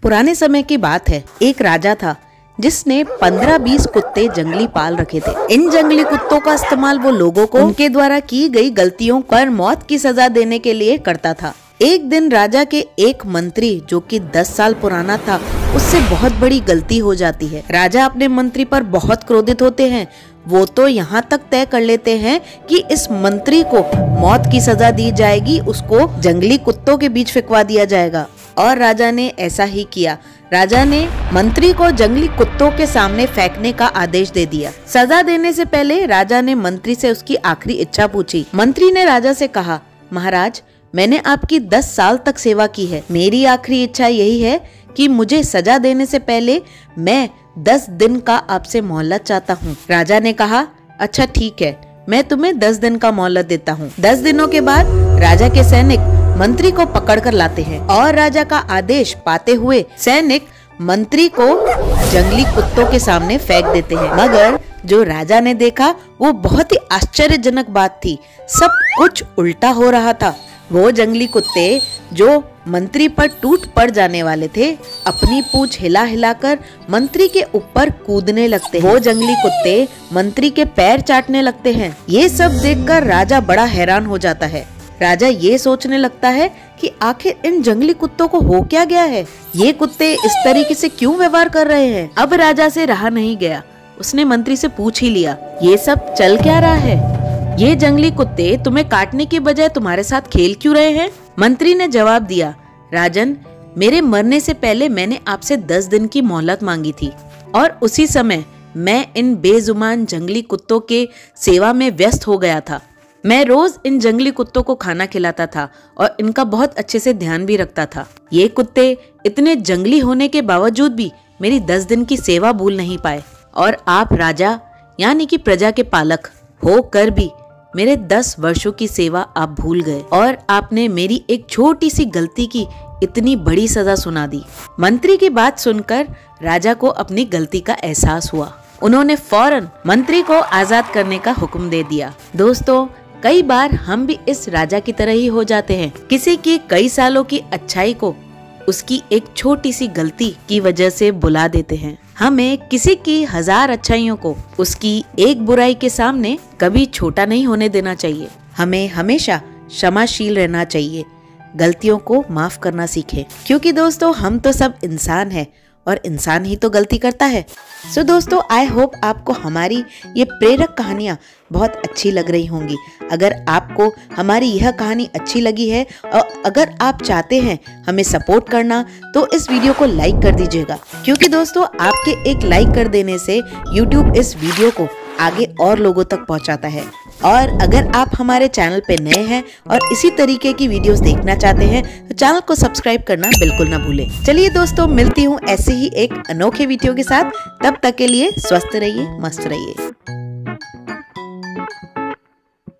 पुराने समय की बात है। एक राजा था जिसने 15-20 कुत्ते जंगली पाल रखे थे। इन जंगली कुत्तों का इस्तेमाल वो लोगों को उनके द्वारा की गई गलतियों पर मौत की सजा देने के लिए करता था। एक दिन राजा के एक मंत्री जो कि 10 साल पुराना था, उससे बहुत बड़ी गलती हो जाती है। राजा अपने मंत्री पर बहुत क्रोधित होते हैं। वो तो यहाँ तक तय कर लेते हैं कि इस मंत्री को मौत की सजा दी जाएगी, उसको जंगली कुत्तों के बीच फेंकवा दिया जाएगा। और राजा ने ऐसा ही किया। राजा ने मंत्री को जंगली कुत्तों के सामने फेंकने का आदेश दे दिया। सजा देने से पहले राजा ने मंत्री से उसकी आखिरी इच्छा पूछी। मंत्री ने राजा से कहा, महाराज, मैंने आपकी 10 साल तक सेवा की है। मेरी आखिरी इच्छा यही है कि मुझे सजा देने से पहले मैं 10 दिन का आपसे मोहलत चाहता हूँ। राजा ने कहा, अच्छा ठीक है, मैं तुम्हें 10 दिन का मोहलत देता हूँ। 10 दिनों के बाद राजा के सैनिक मंत्री को पकड़ कर लाते हैं और राजा का आदेश पाते हुए सैनिक मंत्री को जंगली कुत्तों के सामने फेंक देते हैं। मगर जो राजा ने देखा वो बहुत ही आश्चर्यजनक बात थी। सब कुछ उल्टा हो रहा था। वो जंगली कुत्ते जो मंत्री पर टूट पड़ जाने वाले थे, अपनी पूंछ हिला हिलाकर मंत्री के ऊपर कूदने लगते हैं। वो जंगली कुत्ते मंत्री के पैर चाटने लगते हैं। ये सब देखकर राजा बड़ा हैरान हो जाता है। राजा ये सोचने लगता है कि आखिर इन जंगली कुत्तों को हो क्या गया है, ये कुत्ते इस तरीके से क्यों व्यवहार कर रहे हैं। अब राजा से रहा नहीं गया, उसने मंत्री से पूछ ही लिया, ये सब चल क्या रहा है? ये जंगली कुत्ते तुम्हें काटने की बजाय तुम्हारे साथ खेल क्यों रहे हैं? मंत्री ने जवाब दिया, राजन, मेरे मरने से पहले मैंने आपसे 10 दिन की मोहलत मांगी थी और उसी समय मैं इन बेजुबान जंगली कुत्तों के सेवा में व्यस्त हो गया था। मैं रोज इन जंगली कुत्तों को खाना खिलाता था और इनका बहुत अच्छे से ध्यान भी रखता था। ये कुत्ते इतने जंगली होने के बावजूद भी मेरी 10 दिन की सेवा भूल नहीं पाए और आप राजा यानी कि प्रजा के पालक होकर भी मेरे 10 वर्षों की सेवा आप भूल गए और आपने मेरी एक छोटी सी गलती की इतनी बड़ी सजा सुना दी। मंत्री की बात सुनकर राजा को अपनी गलती का एहसास हुआ। उन्होंने फौरन मंत्री को आजाद करने का हुक्म दे दिया। दोस्तों, कई बार हम भी इस राजा की तरह ही हो जाते हैं। किसी की कई सालों की अच्छाई को उसकी एक छोटी सी गलती की वजह से बुला देते हैं। हमें किसी की 1000 अच्छाइयों को उसकी एक बुराई के सामने कभी छोटा नहीं होने देना चाहिए। हमें हमेशा क्षमाशील रहना चाहिए, गलतियों को माफ करना सीखें, क्योंकि दोस्तों हम तो सब इंसान हैं और इंसान ही तो गलती करता है। सो दोस्तों, आई होप आपको हमारी ये प्रेरक कहानियाँ बहुत अच्छी लग रही होंगी। अगर आपको हमारी यह कहानी अच्छी लगी है और अगर आप चाहते हैं हमें सपोर्ट करना, तो इस वीडियो को लाइक कर दीजिएगा, क्योंकि दोस्तों आपके एक लाइक कर देने से YouTube इस वीडियो को आगे और लोगों तक पहुंचाता है। और अगर आप हमारे चैनल पे नए हैं और इसी तरीके की वीडियोस देखना चाहते हैं तो चैनल को सब्सक्राइब करना बिल्कुल ना भूलें। चलिए दोस्तों, मिलती हूँ ऐसे ही एक अनोखे वीडियो के साथ। तब तक के लिए स्वस्थ रहिए, मस्त रहिए।